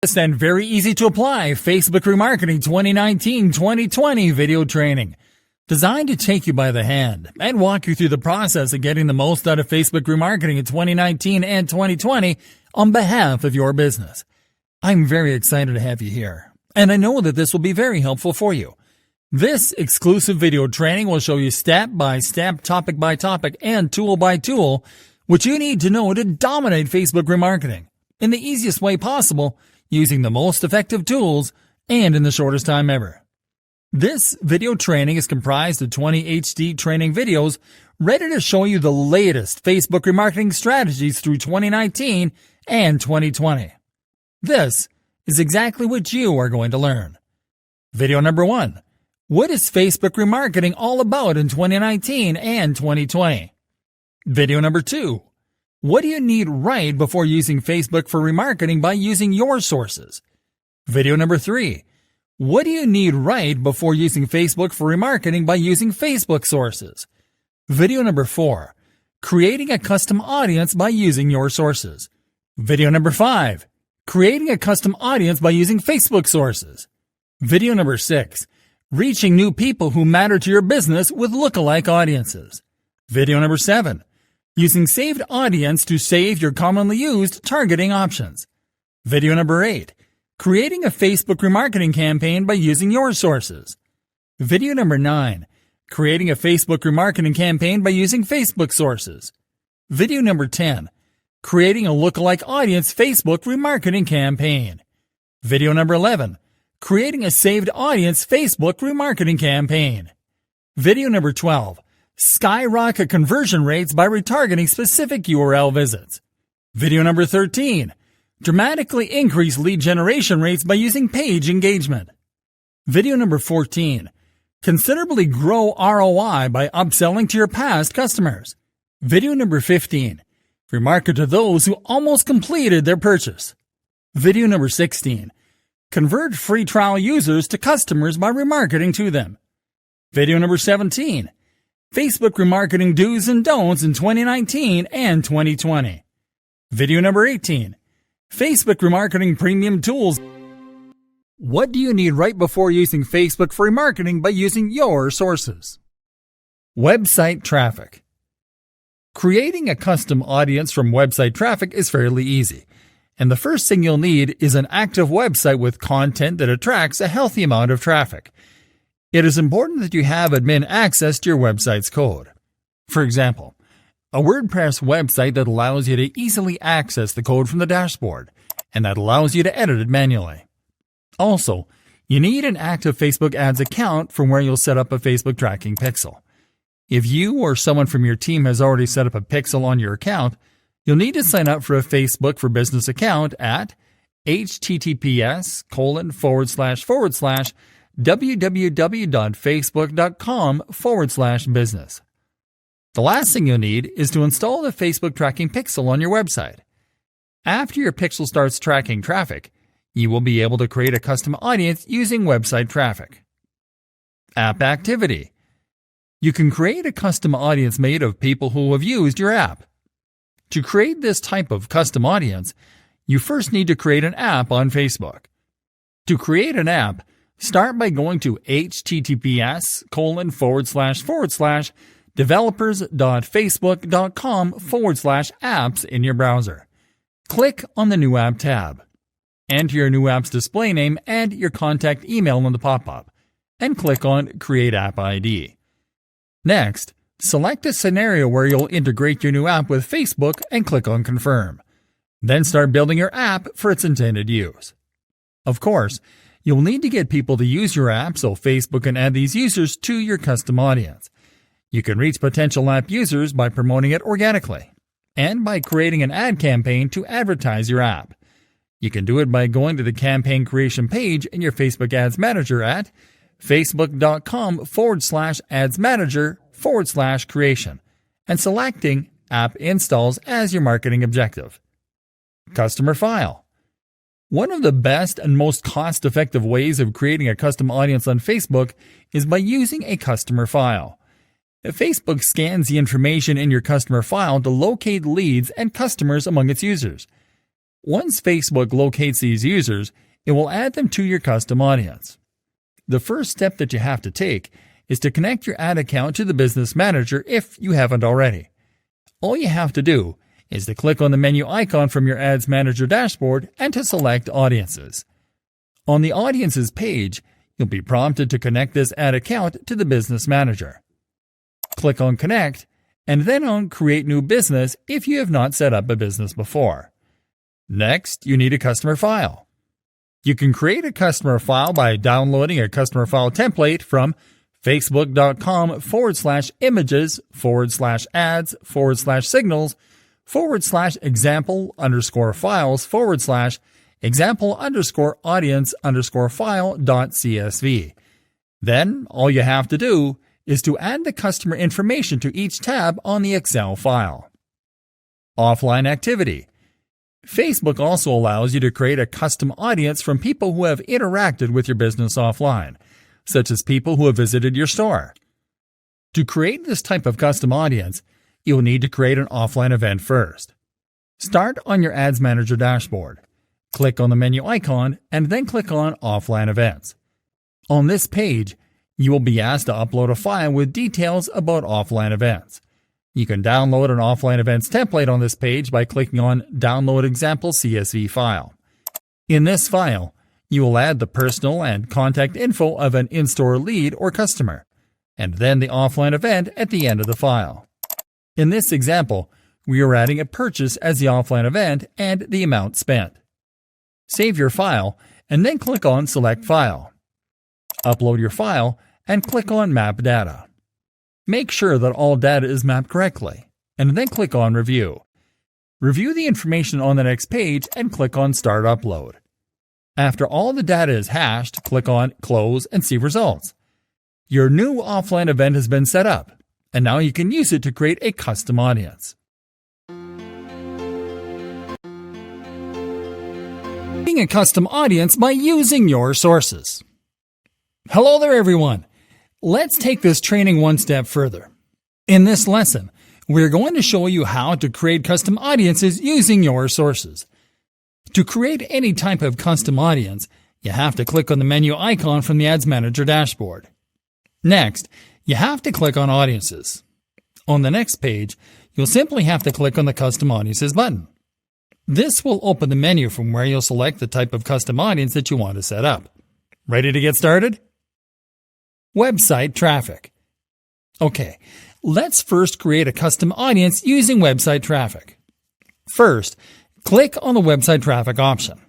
And very easy to apply Facebook Remarketing 2019-2020 video training, designed to take you by the hand and walk you through the process of getting the most out of Facebook Remarketing in 2019 and 2020 on behalf of your business. I'm very excited to have you here, and I know that this will be very helpful for you. This exclusive video training will show you step by step, topic by topic, and tool by tool what you need to know to dominate Facebook Remarketing in the easiest way possible, using the most effective tools and in the shortest time ever. This video training is comprised of 20 HD training videos ready to show you the latest Facebook remarketing strategies through 2019 and 2020. This is exactly what you are going to learn. Video number 1. What is Facebook remarketing all about in 2019 and 2020? Video number 2. What do you need right before using Facebook for remarketing by using your sources? Video number 3. What do you need right before using Facebook for remarketing by using Facebook sources? Video number 4. Creating a custom audience by using your sources. Video number 5. Creating a custom audience by using Facebook sources. Video number 6. Reaching new people who matter to your business with lookalike audiences. Video number 7. Using saved audience to save your commonly used targeting options. Video number 8. Creating a Facebook remarketing campaign by using your sources. Video number 9. Creating a Facebook remarketing campaign by using Facebook sources. Video number 10. Creating a lookalike audience Facebook remarketing campaign. Video number 11. Creating a saved audience Facebook remarketing campaign. Video number 12. Skyrocket conversion rates by retargeting specific URL visits. Video number 13. Dramatically increase lead generation rates by using page engagement. Video number 14. Considerably grow ROI by upselling to your past customers. Video number 15. Remarket to those who almost completed their purchase. Video number 16. Convert free trial users to customers by remarketing to them. Video number 17. Facebook remarketing do's and don'ts in 2019 and 2020. Video number 18. Facebook remarketing premium tools. What do you need right before using Facebook for remarketing by using your sources? Website traffic. Creating a custom audience from website traffic is fairly easy, and the first thing you'll need is an active website with content that attracts a healthy amount of traffic. It is important that you have admin access to your website's code. For example, a WordPress website that allows you to easily access the code from the dashboard, and that allows you to edit it manually. Also, you need an active Facebook ads account from where you'll set up a Facebook tracking pixel. If you or someone from your team has already set up a pixel on your account, you'll need to sign up for a Facebook for Business account at https://www.facebook.com/business. The last thing you'll need is to install the Facebook tracking pixel on your website. After your pixel starts tracking traffic, you will be able to create a custom audience using website traffic. App activity. You can create a custom audience made of people who have used your app. To create this type of custom audience, you first need to create an app on Facebook. To create an app, start by going to https://developers.facebook.com/apps in your browser. Click on the New App tab. Enter your new app's display name and your contact email in the pop-up, and click on Create App ID. Next, select a scenario where you'll integrate your new app with Facebook and click on Confirm. Then start building your app for its intended use. Of course, you'll need to get people to use your app so Facebook can add these users to your custom audience. You can reach potential app users by promoting it organically and by creating an ad campaign to advertise your app. You can do it by going to the campaign creation page in your Facebook Ads Manager at facebook.com/adsmanager/creation and selecting App Installs as your marketing objective. Customer file. One of the best and most cost-effective ways of creating a custom audience on Facebook is by using a customer file. Facebook scans the information in your customer file to locate leads and customers among its users. Once Facebook locates these users, it will add them to your custom audience. The first step that you have to take is to connect your ad account to the Business Manager if you haven't already. All you have to do is to click on the menu icon from your Ads Manager dashboard and to select Audiences. On the Audiences page, you'll be prompted to connect this ad account to the Business Manager. Click on Connect and then on Create New Business if you have not set up a business before. Next, you need a customer file. You can create a customer file by downloading a customer file template from facebook.com/images/forward/example_files/example_audience_file.csv. Then, all you have to do is to add the customer information to each tab on the Excel file. Offline activity. Facebook also allows you to create a custom audience from people who have interacted with your business offline, such as people who have visited your store. To create this type of custom audience, you'll need to create an offline event first. Start on your Ads Manager dashboard. Click on the menu icon and then click on Offline Events. On this page, you will be asked to upload a file with details about offline events. You can download an offline events template on this page by clicking on Download Example CSV File. In this file, you will add the personal and contact info of an in-store lead or customer, and then the offline event at the end of the file. In this example, we are adding a purchase as the offline event and the amount spent. Save your file and then click on Select File. Upload your file and click on Map Data. Make sure that all data is mapped correctly, and then click on Review. Review the information on the next page and click on Start Upload. After all the data is hashed, click on Close and see results. Your new offline event has been set up, and now you can use it to create a custom audience. Creating a custom audience by using your sources. Hello there, everyone. Let's take this training one step further. In this lesson, we're going to show you how to create custom audiences using your sources. To create any type of custom audience, you have to click on the menu icon from the Ads Manager dashboard. Next, you have to click on Audiences. On the next page, you'll simply have to click on the Custom Audiences button. This will open the menu from where you'll select the type of custom audience that you want to set up. Ready to get started? Website traffic. Okay, let's first create a custom audience using website traffic. First, click on the website traffic option.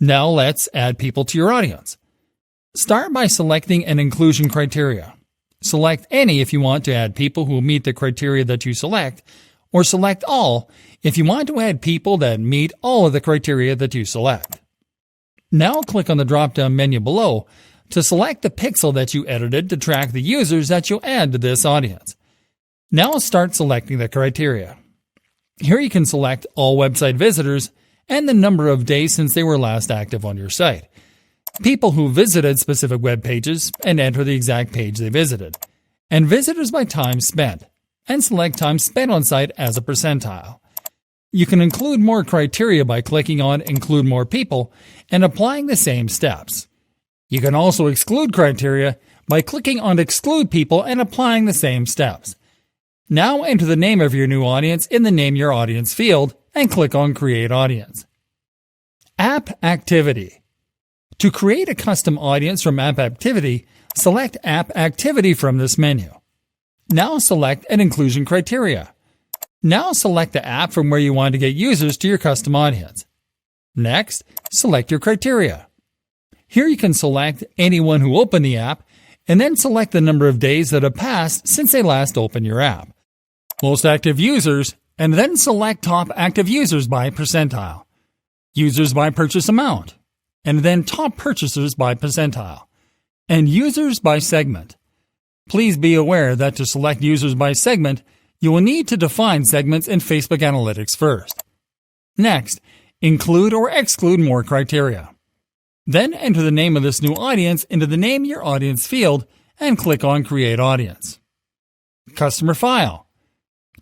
Now let's add people to your audience. Start by selecting an inclusion criteria. Select any if you want to add people who meet the criteria that you select, or select all if you want to add people that meet all of the criteria that you select. Now click on the drop-down menu below to select the pixel that you edited to track the users that you'll add to this audience. Now start selecting the criteria. Here you can select all website visitors and the number of days since they were last active on your site, people who visited specific web pages and enter the exact page they visited, and visitors by time spent, and select time spent on site as a percentile. You can include more criteria by clicking on Include More People and applying the same steps. You can also exclude criteria by clicking on Exclude People and applying the same steps. Now enter the name of your new audience in the Name Your Audience field and click on Create Audience. App Activity. To create a custom audience from App Activity, select App Activity from this menu. Now select an inclusion criteria. Now select the app from where you want to get users to your custom audience. Next, select your criteria. Here you can select anyone who opened the app, and then select the number of days that have passed since they last opened your app. Most active users, and then select top active users by percentile. Users by purchase amount, and then top purchasers by percentile. And users by segment. Please be aware that to select users by segment, you will need to define segments in Facebook Analytics first. Next, include or exclude more criteria. Then enter the name of this new audience into the Name Your Audience field and click on Create Audience. Customer File.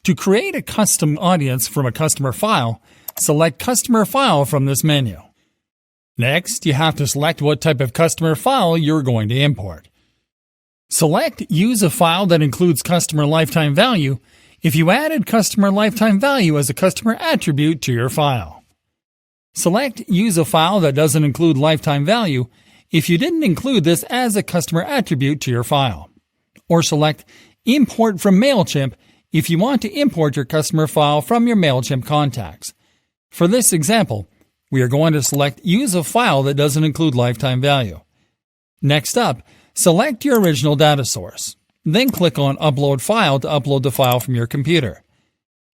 To create a custom audience from a customer file, select Customer File from this menu. Next, you have to select what type of customer file you're going to import. Select Use a file that includes customer lifetime value if you added customer lifetime value as a customer attribute to your file. Select Use a file that doesn't include lifetime value if you didn't include this as a customer attribute to your file. Or select Import from MailChimp if you want to import your customer file from your MailChimp contacts. For this example, we are going to select Use a file that doesn't include lifetime value. Next up, select your original data source. Then click on Upload File to upload the file from your computer.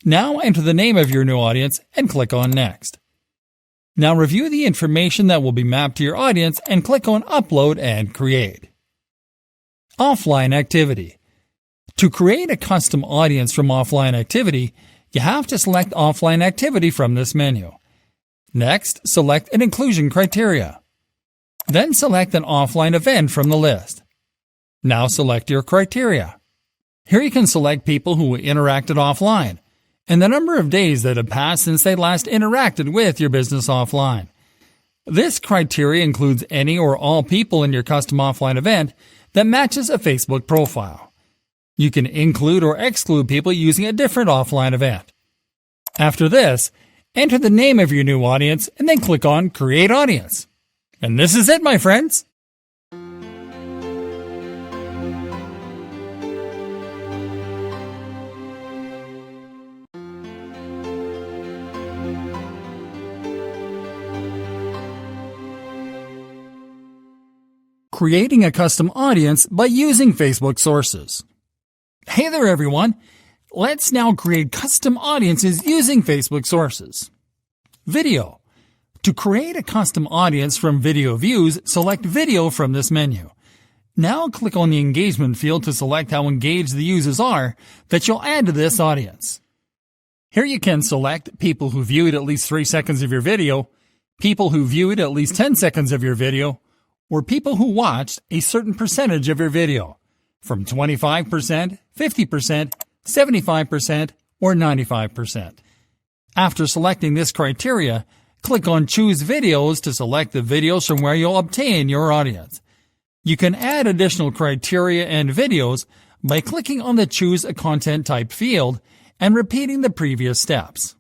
Now enter the name of your new audience and click on Next. Now review the information that will be mapped to your audience and click on Upload and Create. Offline Activity. To create a custom audience from Offline Activity, you have to select Offline Activity from this menu. Next, select an inclusion criteria. Then select an offline event from the list. Now select your criteria. Here you can select people who interacted offline and the number of days that have passed since they last interacted with your business offline. This criteria includes any or all people in your custom offline event that matches a Facebook profile. You can include or exclude people using a different offline event. After this, enter the name of your new audience and then click on Create Audience. And this is it, my friends. Creating a custom audience by using Facebook sources. Hey there, everyone. Let's now create custom audiences using Facebook sources. Video. To create a custom audience from video views, select Video from this menu. Now click on the engagement field to select how engaged the users are that you'll add to this audience. Here you can select people who viewed at least 3 seconds of your video, people who viewed at least 10 seconds of your video, or people who watched a certain percentage of your video, from 25%, 50%, 75%, or 95%. After selecting this criteria, click on Choose Videos to select the videos from where you'll obtain your audience. You can add additional criteria and videos by clicking on the Choose a Content Type field and repeating the previous steps.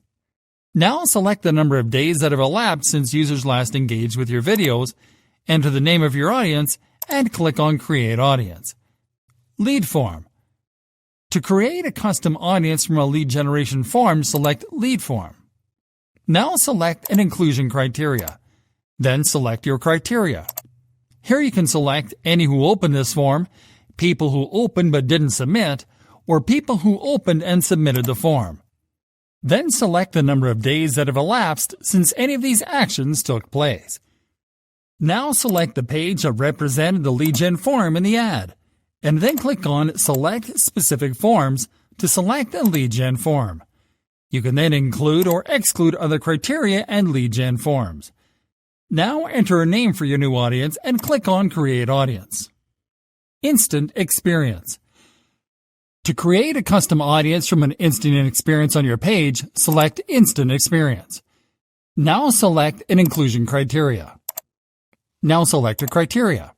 Now select the number of days that have elapsed since users last engaged with your videos, enter the name of your audience, and click on Create Audience. Lead Form. To create a custom audience from a lead generation form, select Lead Form. Now select an inclusion criteria. Then select your criteria. Here you can select any who opened this form, people who opened but didn't submit, or people who opened and submitted the form. Then select the number of days that have elapsed since any of these actions took place. Now select the page that represented the lead gen form in the ad, and then click on Select Specific Forms to select a lead gen form. You can then include or exclude other criteria and lead gen forms. Now enter a name for your new audience and click on Create Audience. Instant Experience. To create a custom audience from an instant experience on your page, select Instant Experience. Now select an inclusion criteria. Now select a criteria.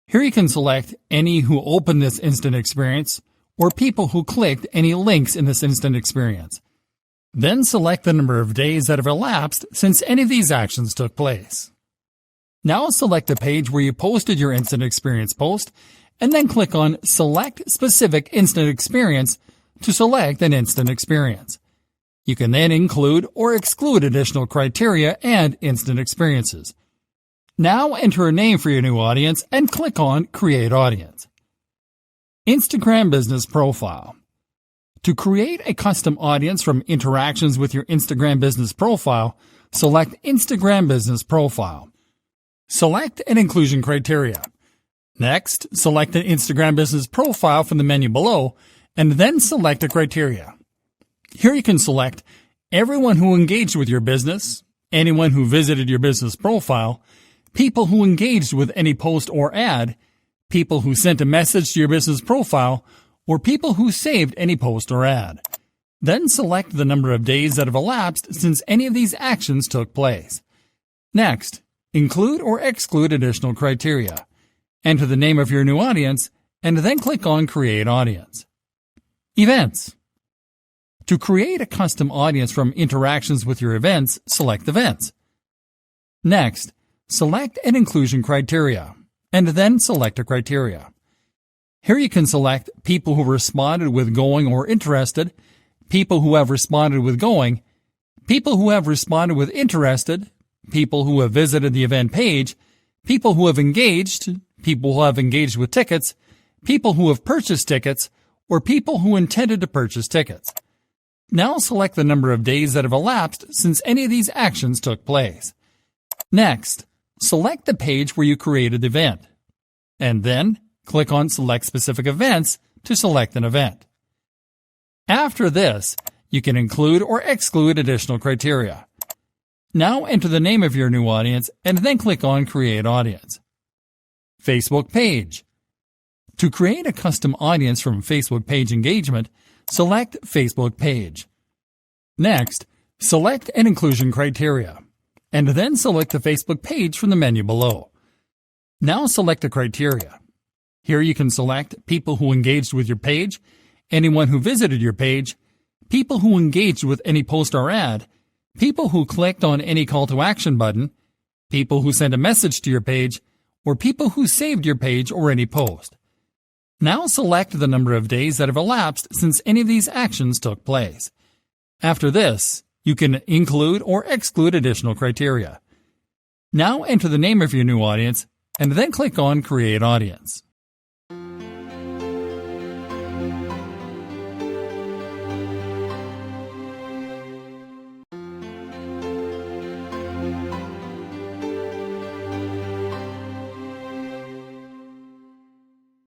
Here you can select any who opened this instant experience or people who clicked any links in this instant experience. Then select the number of days that have elapsed since any of these actions took place. Now select the page where you posted your instant experience post and then click on Select Specific Instant Experience to select an instant experience. You can then include or exclude additional criteria and instant experiences. Now enter a name for your new audience and click on Create Audience. Instagram Business Profile. To create a custom audience from interactions with your Instagram business profile, select Instagram Business Profile. Select an inclusion criteria. Next, select an Instagram business profile from the menu below, and then select a criteria. Here you can select everyone who engaged with your business, anyone who visited your business profile, people who engaged with any post or ad, people who sent a message to your business profile, or people who saved any post or ad. Then select the number of days that have elapsed since any of these actions took place. Next, include or exclude additional criteria. Enter the name of your new audience, and then click on Create Audience. Events. To create a custom audience from interactions with your events, select Events. Next, select an inclusion criteria, and then select a criteria. Here you can select people who responded with going or interested, people who have responded with going, people who have responded with interested, people who have visited the event page, people who have engaged with tickets, people who have purchased tickets, or people who intended to purchase tickets. Now select the number of days that have elapsed since any of these actions took place. Next, select the page where you created the event, and then click on Select Specific Events to select an event. After this, you can include or exclude additional criteria. Now enter the name of your new audience and then click on Create Audience. Facebook Page. To create a custom audience from Facebook page engagement, select Facebook Page. Next, select an inclusion criteria, and then select the Facebook page from the menu below. Now select the criteria. Here you can select people who engaged with your page, anyone who visited your page, people who engaged with any post or ad, people who clicked on any call to action button, people who sent a message to your page, or people who saved your page or any post. Now select the number of days that have elapsed since any of these actions took place. After this, you can include or exclude additional criteria. Now enter the name of your new audience and then click on Create Audience.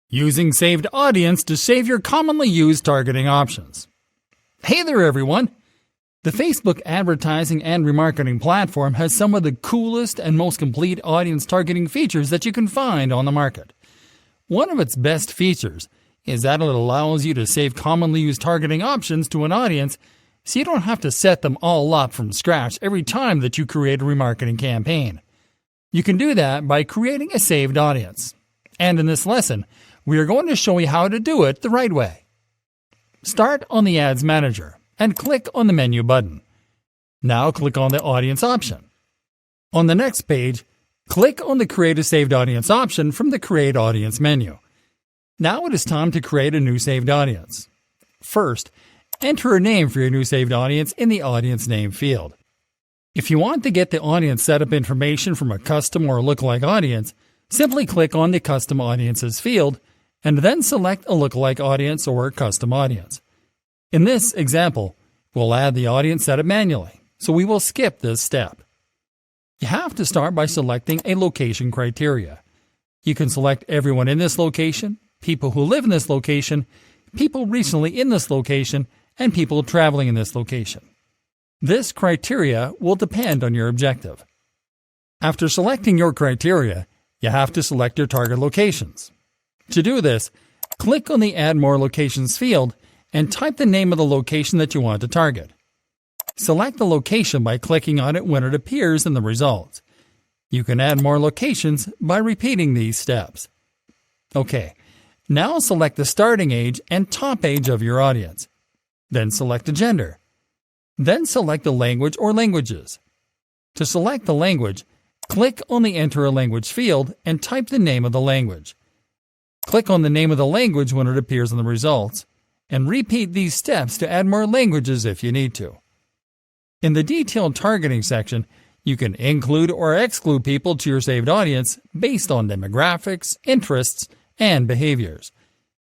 Using saved audience to save your commonly used targeting options. Hey there everyone! The Facebook advertising and remarketing platform has some of the coolest and most complete audience targeting features that you can find on the market. One of its best features is that it allows you to save commonly used targeting options to an audience so you don't have to set them all up from scratch every time that you create a remarketing campaign. You can do that by creating a saved audience. And in this lesson, we are going to show you how to do it the right way. Start on the Ads Manager and click on the Menu button. Now click on the Audience option. On the next page, click on the Create a Saved Audience option from the Create Audience menu. Now it is time to create a new saved audience. First, enter a name for your new saved audience in the Audience Name field. If you want to get the audience setup information from a custom or lookalike audience, simply click on the Custom Audiences field and then select a lookalike audience or custom audience. In this example, we'll add the audience setup manually, so we will skip this step. You have to start by selecting a location criteria. You can select everyone in this location, people who live in this location, people recently in this location, and people traveling in this location. This criteria will depend on your objective. After selecting your criteria, you have to select your target locations. To do this, click on the Add More Locations field and type the name of the location that you want to target. Select the location by clicking on it when it appears in the results. You can add more locations by repeating these steps. Okay, now select the starting age and top age of your audience. Then select the gender. Then select the language or languages. To select the language, click on the Enter a Language field and type the name of the language. Click on the name of the language when it appears in the results, and repeat these steps to add more languages if you need to. In the Detailed Targeting section, you can include or exclude people to your saved audience based on demographics, interests, and behaviors.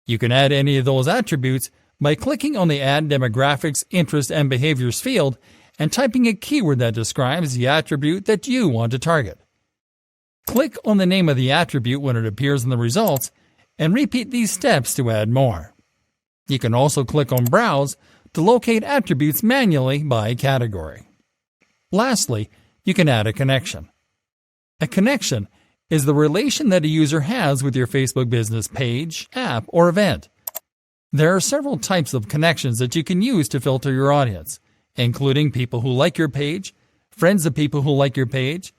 You can add any of those attributes by clicking on the Add Demographics, Interests, and Behaviors field and typing a keyword that describes the attribute that you want to target. Click on the name of the attribute when it appears in the results and repeat these steps to add more. You can also click on Browse to locate attributes manually by category. Lastly, you can add a connection. A connection is the relation that a user has with your Facebook business page, app, or event. There are several types of connections that you can use to filter your audience, including people who like your page, friends of people who like your page,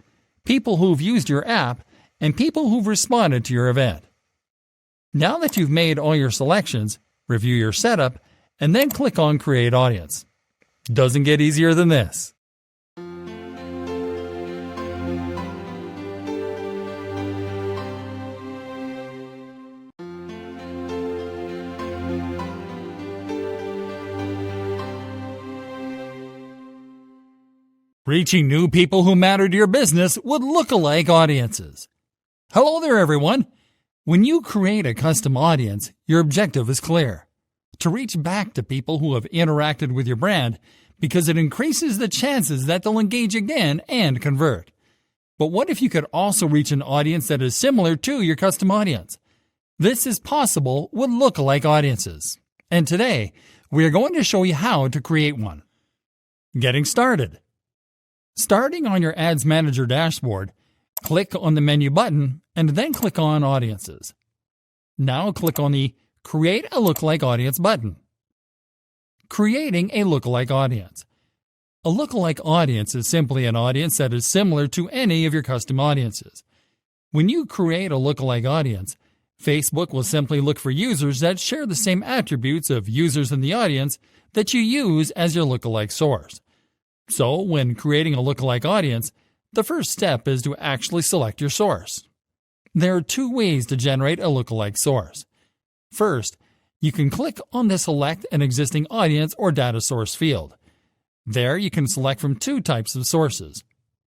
people who've used your app, and people who've responded to your event. Now that you've made all your selections, review your setup, and then click on Create Audience. Doesn't get easier than this. Reaching new people who matter to your business with lookalike audiences. Hello there, everyone. When you create a custom audience, your objective is clear: to reach back to people who have interacted with your brand, because it increases the chances that they'll engage again and convert. But what if you could also reach an audience that is similar to your custom audience? This is possible with lookalike audiences. And today, we are going to show you how to create one. Getting started. Starting on your Ads Manager dashboard, click on the menu button and then click on Audiences. Now click on the Create a Lookalike Audience button. Creating a lookalike audience. A lookalike audience is simply an audience that is similar to any of your custom audiences. When you create a lookalike audience, Facebook will simply look for users that share the same attributes of users in the audience that you use as your lookalike source. So, when creating a lookalike audience, the first step is to actually select your source. There are two ways to generate a lookalike source. First, you can click on the Select an Existing Audience or Data Source field. There you can select from two types of sources.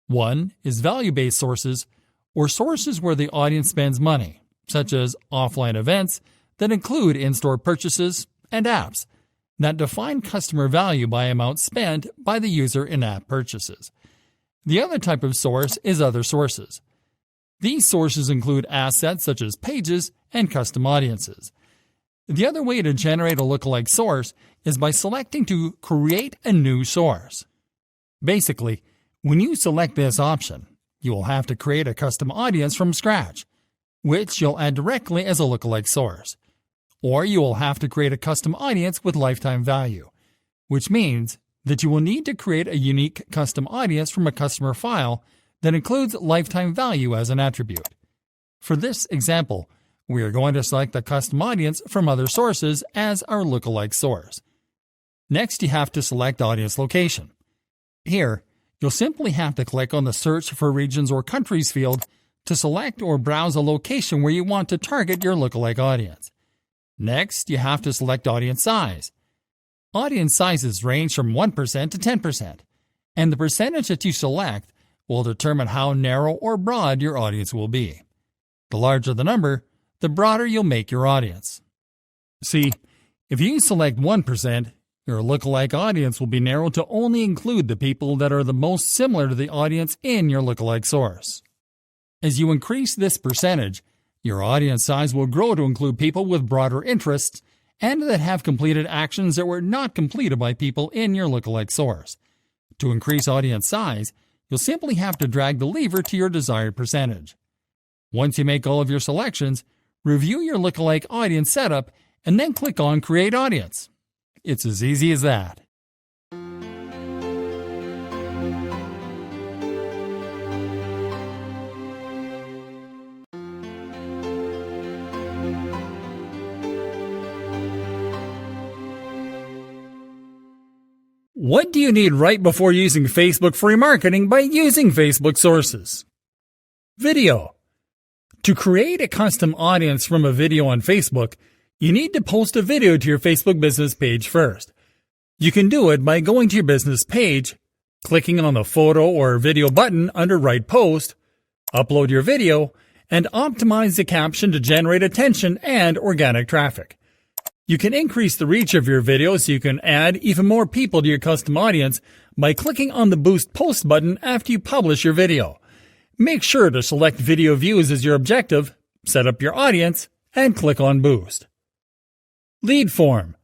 One is value-based sources, or sources where the audience spends money, such as offline events that include in-store purchases and apps that define customer value by amount spent by the user in app purchases. The other type of source is other sources. These sources include assets such as pages and custom audiences. The other way to generate a lookalike source is by selecting to create a new source. Basically, when you select this option, you will have to create a custom audience from scratch, which you'll add directly as a lookalike source. Or you will have to create a custom audience with lifetime value, which means that you will need to create a unique custom audience from a customer file that includes lifetime value as an attribute. For this example, we are going to select the custom audience from other sources as our lookalike source. Next, you have to select audience location. Here, you'll simply have to click on the Search for Regions or Countries field to select or browse a location where you want to target your lookalike audience. Next, you have to select audience size. Audience sizes range from 1% to 10%, and the percentage that you select will determine how narrow or broad your audience will be. The larger the number, the broader you'll make your audience. See, if you select 1%, your lookalike audience will be narrowed to only include the people that are the most similar to the audience in your lookalike source. As you increase this percentage, your audience size will grow to include people with broader interests and that have completed actions that were not completed by people in your lookalike source. To increase audience size, you'll simply have to drag the lever to your desired percentage. Once you make all of your selections, review your lookalike audience setup and then click on Create Audience. It's as easy as that. What do you need right before using Facebook for remarketing by using Facebook sources? Video. To create a custom audience from a video on Facebook, you need to post a video to your Facebook business page first. You can do it by going to your business page, clicking on the photo or video button under Write Post, upload your video, and optimize the caption to generate attention and organic traffic. You can increase the reach of your video so you can add even more people to your custom audience by clicking on the Boost Post button after you publish your video. Make sure to select video views as your objective, set up your audience, and click on Boost. Lead form.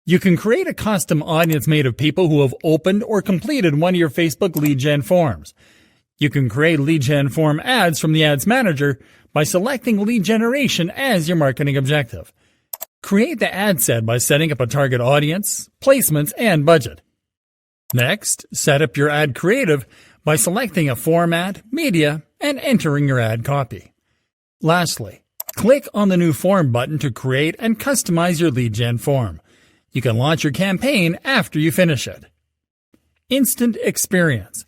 You can create a custom audience made of people who have opened or completed one of your Facebook lead gen forms. You can create lead gen form ads from the Ads Manager by selecting lead generation as your marketing objective. Create the ad set by setting up a target audience, placements, and budget. Next, set up your ad creative by selecting a format, media, and entering your ad copy. Lastly, click on the New Form button to create and customize your lead gen form. You can launch your campaign after you finish it. Instant experience.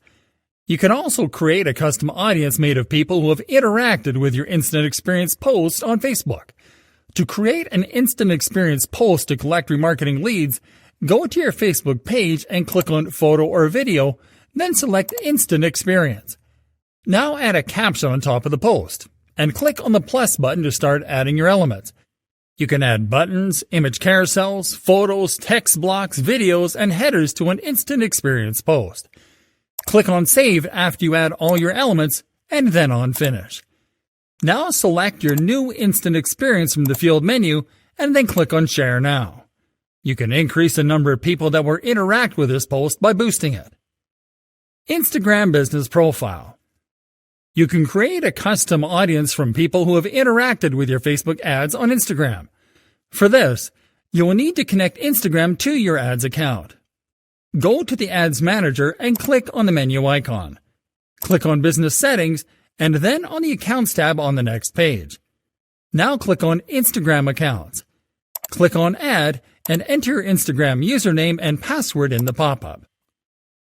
You can also create a custom audience made of people who have interacted with your instant experience post on Facebook. To create an instant experience post to collect remarketing leads, go to your Facebook page and click on Photo or Video, then select Instant Experience. Now add a caption on top of the post, and click on the plus button to start adding your elements. You can add buttons, image carousels, photos, text blocks, videos, and headers to an instant experience post. Click on Save after you add all your elements, and then on Finish. Now select your new instant experience from the field menu, and then click on Share Now. You can increase the number of people that will interact with this post by boosting it. Instagram Business Profile. You can create a custom audience from people who have interacted with your Facebook ads on Instagram. For this, you will need to connect Instagram to your ads account. Go to the Ads Manager and click on the menu icon. Click on Business Settings and then on the Accounts tab on the next page. Now click on Instagram Accounts. Click on Add and enter your Instagram username and password in the pop-up.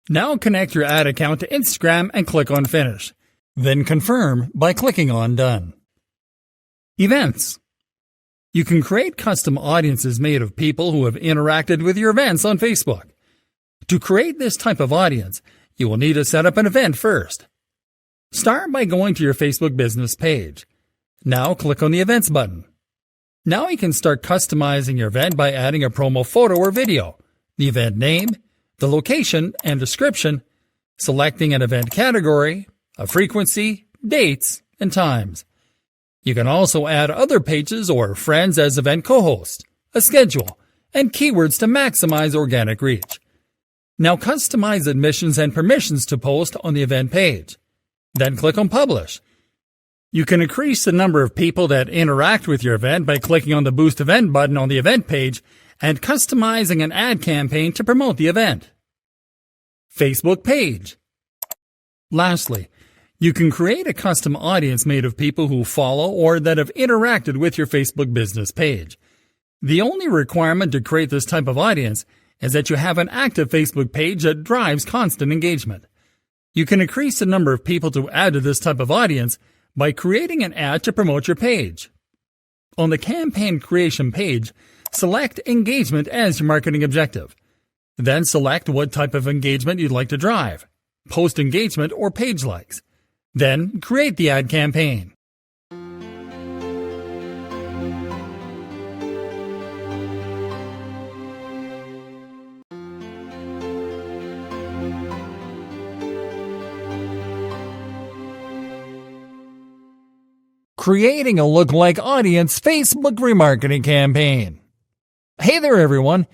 Now connect your ad account to Instagram and click on Finish. Then confirm by clicking on Done. Events. You can create custom audiences made of people who have interacted with your events on Facebook. To create this type of audience, you will need to set up an event first. Start by going to your Facebook business page. Now click on the Events button. Now you can start customizing your event by adding a promo photo or video, the event name, the location and description, selecting an event category, a frequency, dates, and times. You can also add other pages or friends as event co-hosts, a schedule, and keywords to maximize organic reach. Now customize admissions and permissions to post on the event page. Then click on Publish. You can increase the number of people that interact with your event by clicking on the Boost Event button on the event page and customizing an ad campaign to promote the event. Facebook page. Lastly, you can create a custom audience made of people who follow or that have interacted with your Facebook business page. The only requirement to create this type of audience is that you have an active Facebook page that drives constant engagement. You can increase the number of people to add to this type of audience by creating an ad to promote your page. On the campaign creation page, select engagement as your marketing objective. Then select what type of engagement you'd like to drive, post engagement or page likes. Then create the ad campaign. Creating a lookalike audience Facebook remarketing campaign. Hey there everyone!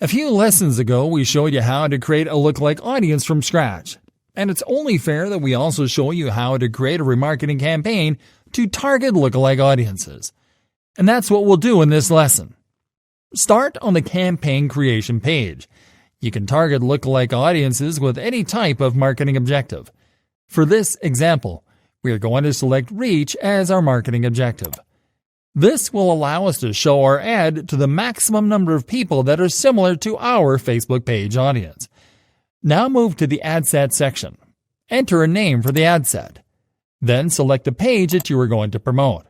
A few lessons ago we showed you how to create a lookalike audience from scratch. And it's only fair that we also show you how to create a remarketing campaign to target lookalike audiences. And that's what we'll do in this lesson. Start on the campaign creation page. You can target lookalike audiences with any type of marketing objective. For this example, we are going to select reach as our marketing objective. This will allow us to show our ad to the maximum number of people that are similar to our Facebook page audience. Now move to the ad set section. Enter a name for the ad set. Then select the page that you are going to promote.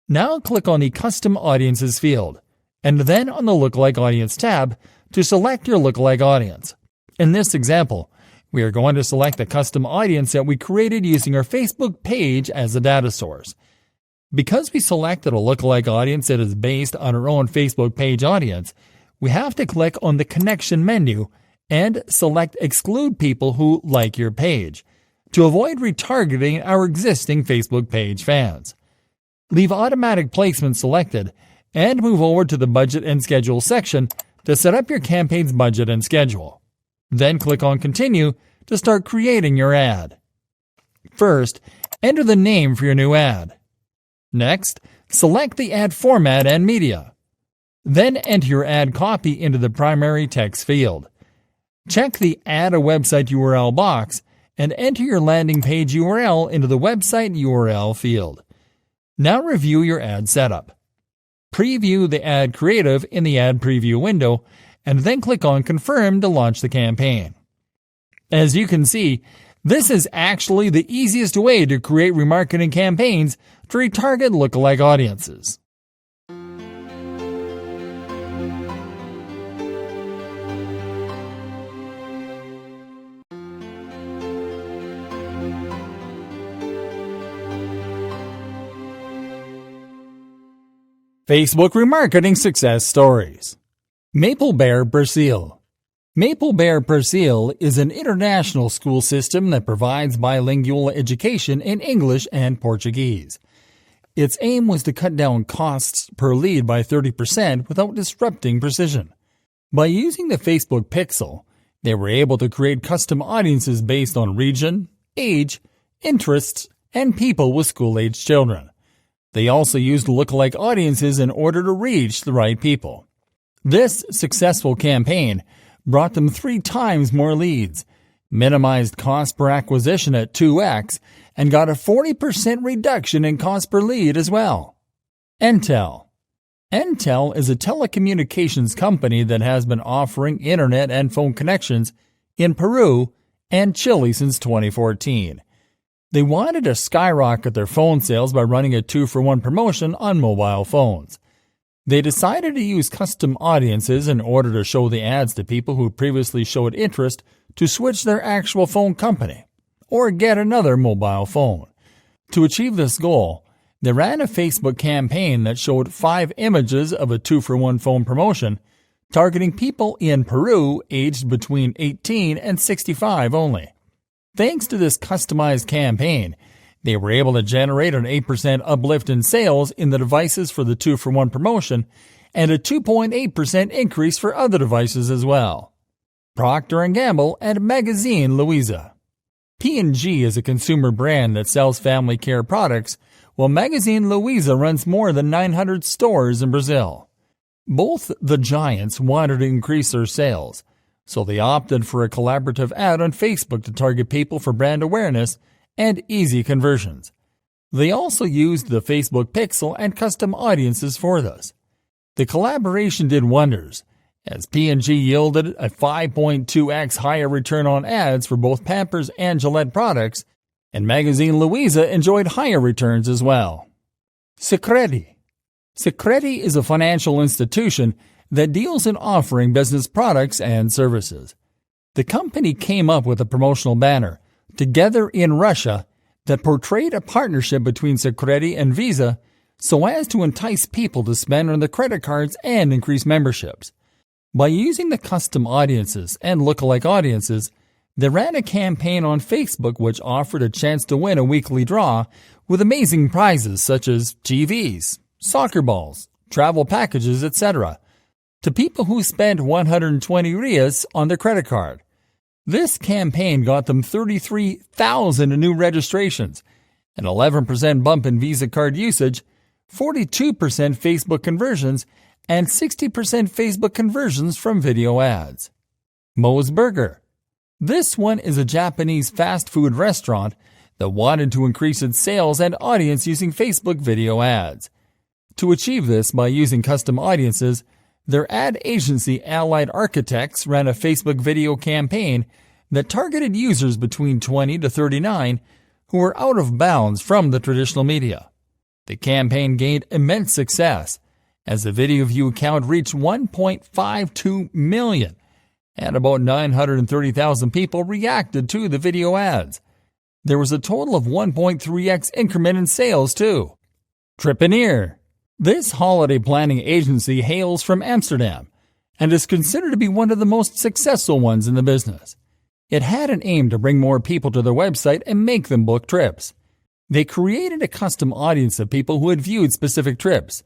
Now click on the Custom Audiences field, and then on the Lookalike Audience tab to select your lookalike audience. In this example, we are going to select the custom audience that we created using our Facebook page as a data source. Because we selected a lookalike audience that is based on our own Facebook page audience, we have to click on the Connection menu and select Exclude People Who Like Your Page to avoid retargeting our existing Facebook page fans. Leave Automatic Placement selected and move over to the Budget and Schedule section to set up your campaign's budget and schedule. Then click on Continue to start creating your ad. First, enter the name for your new ad. Next, select the ad format and media. Then enter your ad copy into the primary text field. Check the Add a Website URL box and enter your landing page URL into the website URL field. Now review your ad setup. Preview the ad creative in the ad preview window and then click on Confirm to launch the campaign. As you can see, this is actually the easiest way to create remarketing campaigns to retarget lookalike audiences. Facebook remarketing success stories. Maple Bear Brazil. Maple Bear Brazil is an international school system that provides bilingual education in English and Portuguese. Its aim was to cut down costs per lead by 30% without disrupting precision. By using the Facebook Pixel, they were able to create custom audiences based on region, age, interests, and people with school-aged children. They also used lookalike audiences in order to reach the right people. This successful campaign brought them 3 times more leads, minimized cost per acquisition at 2x, and got a 40% reduction in cost per lead as well. Entel. Entel is a telecommunications company that has been offering internet and phone connections in Peru and Chile since 2014. They wanted to skyrocket their phone sales by running a 2-for-1 promotion on mobile phones. They decided to use custom audiences in order to show the ads to people who previously showed interest to switch their actual phone company or get another mobile phone. To achieve this goal, they ran a Facebook campaign that showed 5 images of a 2-for-1 phone promotion, targeting people in Peru aged between 18 and 65 only. Thanks to this customized campaign, they were able to generate an 8% uplift in sales in the devices for the 2-for-1 promotion and a 2.8% increase for other devices as well. Procter & Gamble and Magazine Luiza. P&G is a consumer brand that sells family care products, while Magazine Luiza runs more than 900 stores in Brazil. Both the giants wanted to increase their sales, so they opted for a collaborative ad on Facebook to target people for brand awareness and easy conversions. They also used the Facebook Pixel and custom audiences for this. The collaboration did wonders, as P&G yielded a 5.2x higher return on ads for both Pampers and Gillette products, and Magazine Luiza enjoyed higher returns as well. Sicredi. Sicredi is a financial institution that deals in offering business products and services. The company came up with a promotional banner, Together in Russia, that portrayed a partnership between Sicredi and Visa so as to entice people to spend on the credit cards and increase memberships. By using the custom audiences and lookalike audiences, they ran a campaign on Facebook which offered a chance to win a weekly draw with amazing prizes such as TVs, soccer balls, travel packages, etc., to people who spent 120 reais on their credit card. This campaign got them 33,000 new registrations, an 11% bump in Visa card usage, 42% Facebook conversions, and 60% Facebook conversions from video ads. Moe's Burger. This one is a Japanese fast food restaurant that wanted to increase its sales and audience using Facebook video ads. To achieve this by using custom audiences, their ad agency Allied Architects ran a Facebook video campaign that targeted users between 20 to 39 who were out of bounds from the traditional media. The campaign gained immense success as the video view count reached 1.52 million, and about 930,000 people reacted to the video ads. There was a total of 1.3x increment in sales too. Tripaneer. This holiday planning agency hails from Amsterdam and is considered to be one of the most successful ones in the business. It had an aim to bring more people to their website and make them book trips. They created a custom audience of people who had viewed specific trips.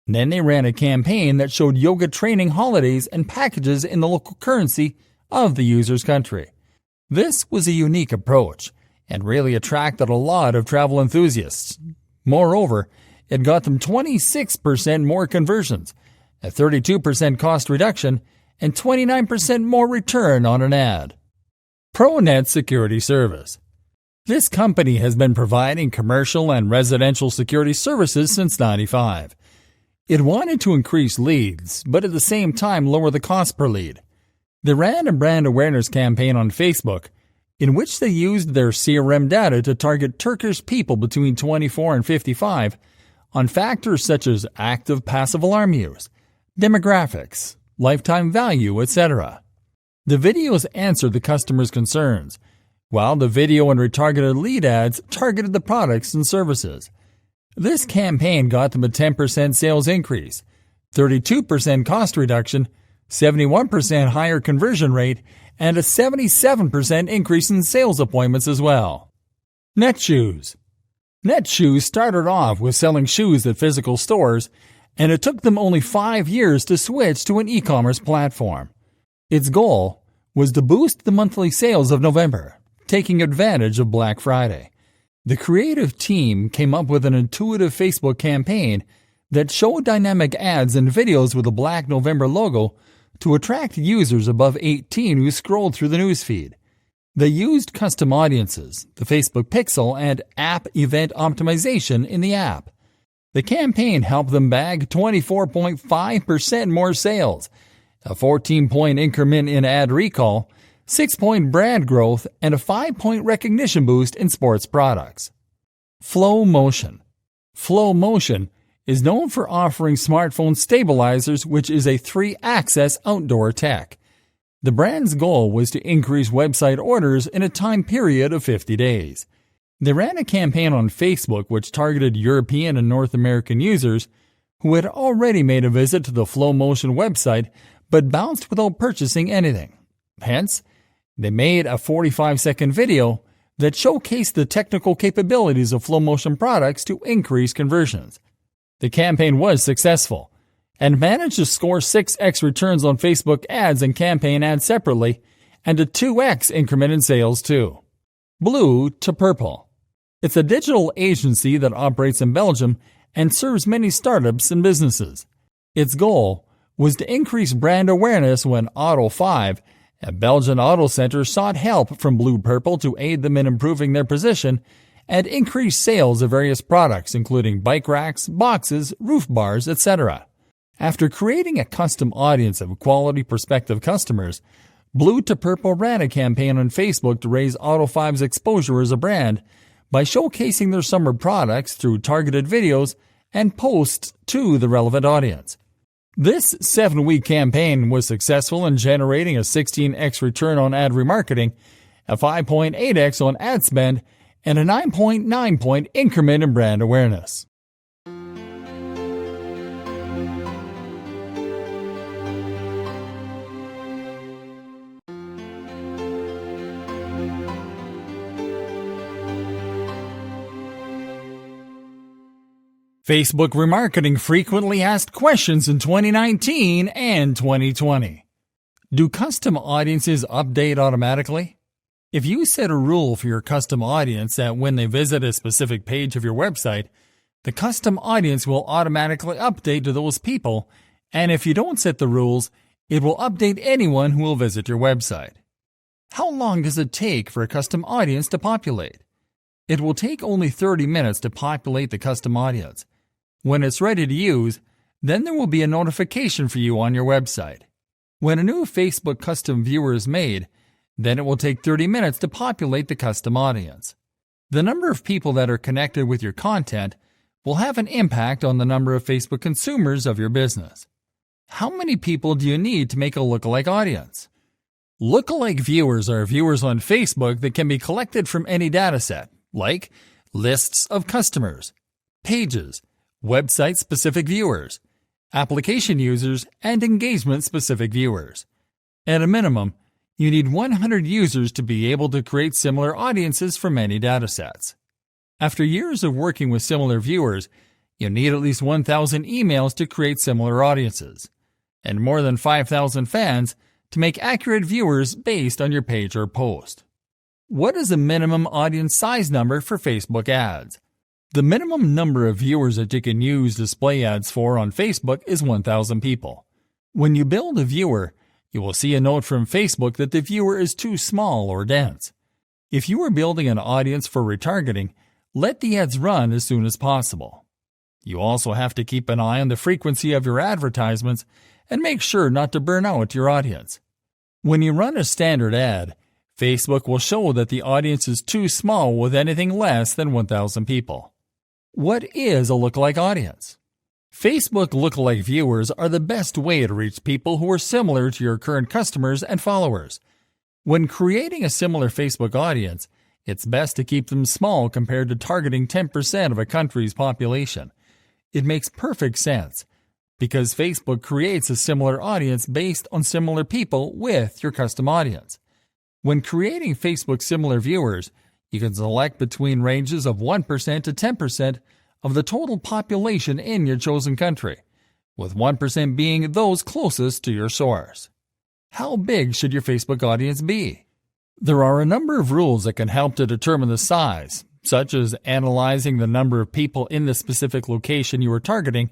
Then they ran a campaign that showed yoga training holidays and packages in the local currency of the user's country. This was a unique approach and really attracted a lot of travel enthusiasts. Moreover, it got them 26% more conversions, a 32% cost reduction, and 29% more return on an ad. ProNet Security Service. This company has been providing commercial and residential security services since '95. It wanted to increase leads, but at the same time lower the cost per lead. They ran a brand awareness campaign on Facebook in which they used their CRM data to target Turkish people between 24 and 55 on factors such as active passive alarm use, demographics, lifetime value, etc. The videos answered the customers' concerns, while the video and retargeted lead ads targeted the products and services. This campaign got them a 10% sales increase, 32% cost reduction, 71% higher conversion rate, and a 77% increase in sales appointments as well. Netshoes. Netshoes started off with selling shoes at physical stores, and it took them only 5 years to switch to an e-commerce platform. Its goal was to boost the monthly sales of November, taking advantage of Black Friday. The creative team came up with an intuitive Facebook campaign that showed dynamic ads and videos with a black November logo to attract users above 18 who scrolled through the newsfeed. They used custom audiences, the Facebook Pixel, and app event optimization in the app. The campaign helped them bag 24.5% more sales, a 14-point increment in ad recall, 6-point brand growth, and a 5-point recognition boost in sports products. Flow Motion. Flow Motion is known for offering smartphone stabilizers, which is a 3-axis outdoor tech. The brand's goal was to increase website orders in a time period of 50 days. They ran a campaign on Facebook which targeted European and North American users who had already made a visit to the Flow Motion website but bounced without purchasing anything. Hence, they made a 45-second video that showcased the technical capabilities of Flow Motion products to increase conversions. The campaign was successful and managed to score 6x returns on Facebook ads and campaign ads separately, and a 2x increment in sales too. Blue to Purple. It's a digital agency that operates in Belgium and serves many startups and businesses. Its goal was to increase brand awareness when Auto5, a Belgian auto center, sought help from Blue Purple to aid them in improving their position and increase sales of various products including bike racks, boxes, roof bars, etc. After creating a custom audience of quality prospective customers, Blue to Purple ran a campaign on Facebook to raise Auto5's exposure as a brand by showcasing their summer products through targeted videos and posts to the relevant audience. This 7-week campaign was successful in generating a 16x return on ad remarketing, a 5.8x on ad spend, and a 9.9-point increment in brand awareness. Facebook remarketing frequently asked questions in 2019 and 2020. Do custom audiences update automatically? If you set a rule for your custom audience that when they visit a specific page of your website, the custom audience will automatically update to those people, and if you don't set the rules, it will update anyone who will visit your website. How long does it take for a custom audience to populate? It will take only 30 minutes to populate the custom audience. When it's ready to use, then there will be a notification for you on your website. When a new Facebook custom viewer is made, then it will take 30 minutes to populate the custom audience. The number of people that are connected with your content will have an impact on the number of Facebook consumers of your business. How many people do you need to make a lookalike audience? Lookalike viewers are viewers on Facebook that can be collected from any dataset, like lists of customers, pages, website-specific viewers, application users, and engagement-specific viewers. At a minimum, you need 100 users to be able to create similar audiences from many datasets. After years of working with similar viewers, you need at least 1,000 emails to create similar audiences, and more than 5,000 fans to make accurate viewers based on your page or post. What is a minimum audience size number for Facebook ads? The minimum number of viewers that you can use display ads for on Facebook is 1,000 people. When you build a viewer, you will see a note from Facebook that the viewer is too small or dense. If you are building an audience for retargeting, let the ads run as soon as possible. You also have to keep an eye on the frequency of your advertisements and make sure not to burn out your audience. When you run a standard ad, Facebook will show that the audience is too small with anything less than 1,000 people. What is a lookalike audience? Facebook lookalike viewers are the best way to reach people who are similar to your current customers and followers. When creating a similar Facebook audience, it's best to keep them small compared to targeting 10% of a country's population. It makes perfect sense because Facebook creates a similar audience based on similar people with your custom audience. When creating Facebook similar viewers, you can select between ranges of 1% to 10% of the total population in your chosen country, with 1% being those closest to your source. How big should your Facebook audience be? There are a number of rules that can help to determine the size, such as analyzing the number of people in the specific location you are targeting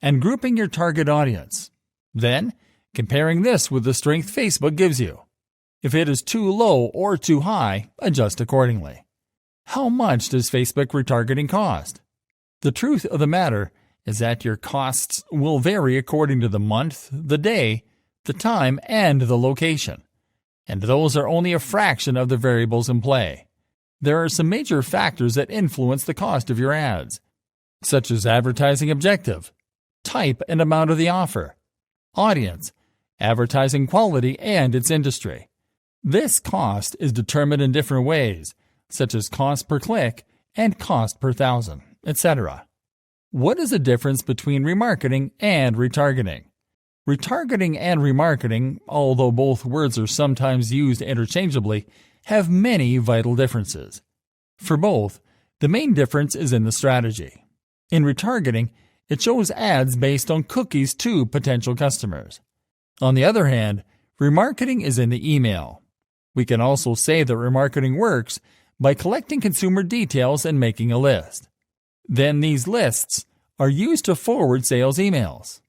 and grouping your target audience. Then, comparing this with the strength Facebook gives you. If it is too low or too high, adjust accordingly. How much does Facebook retargeting cost? The truth of the matter is that your costs will vary according to the month, the day, the time, and the location. And those are only a fraction of the variables in play. There are some major factors that influence the cost of your ads, such as advertising objective, type and amount of the offer, audience, advertising quality, and its industry. This cost is determined in different ways, such as cost per click and cost per thousand, etc. What is the difference between remarketing and retargeting? Retargeting and remarketing, although both words are sometimes used interchangeably, have many vital differences. For both, the main difference is in the strategy. In retargeting, it shows ads based on cookies to potential customers. On the other hand, remarketing is in the email. We can also say that remarketing works by collecting consumer details and making a list. Then these lists are used to forward sales emails.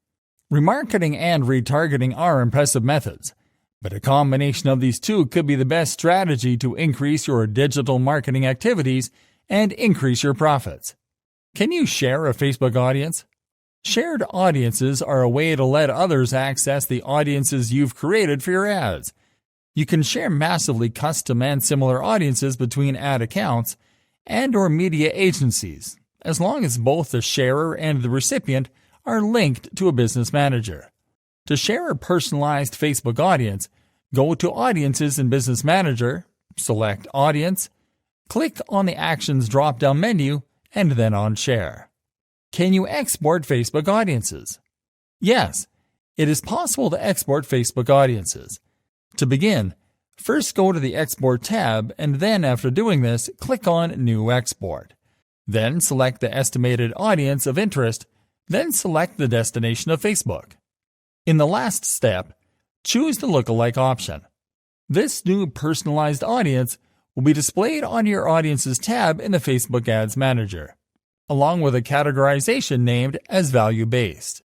Remarketing and retargeting are impressive methods, but a combination of these two could be the best strategy to increase your digital marketing activities and increase your profits. Can you share a Facebook audience? Shared audiences are a way to let others access the audiences you've created for your ads. You can share massively custom and similar audiences between ad accounts and/or media agencies, as long as both the sharer and the recipient are linked to a business manager. To share a personalized Facebook audience, go to Audiences in Business Manager, select Audience, click on the Actions drop-down menu, and then on Share. Can you export Facebook audiences? Yes, it is possible to export Facebook audiences. To begin, first go to the Export tab, and then after doing this, click on New Export. Then select the estimated audience of interest, then select the destination of Facebook. In the last step, choose the lookalike option. This new personalized audience will be displayed on your Audiences tab in the Facebook Ads Manager, along with a categorization named as value-based.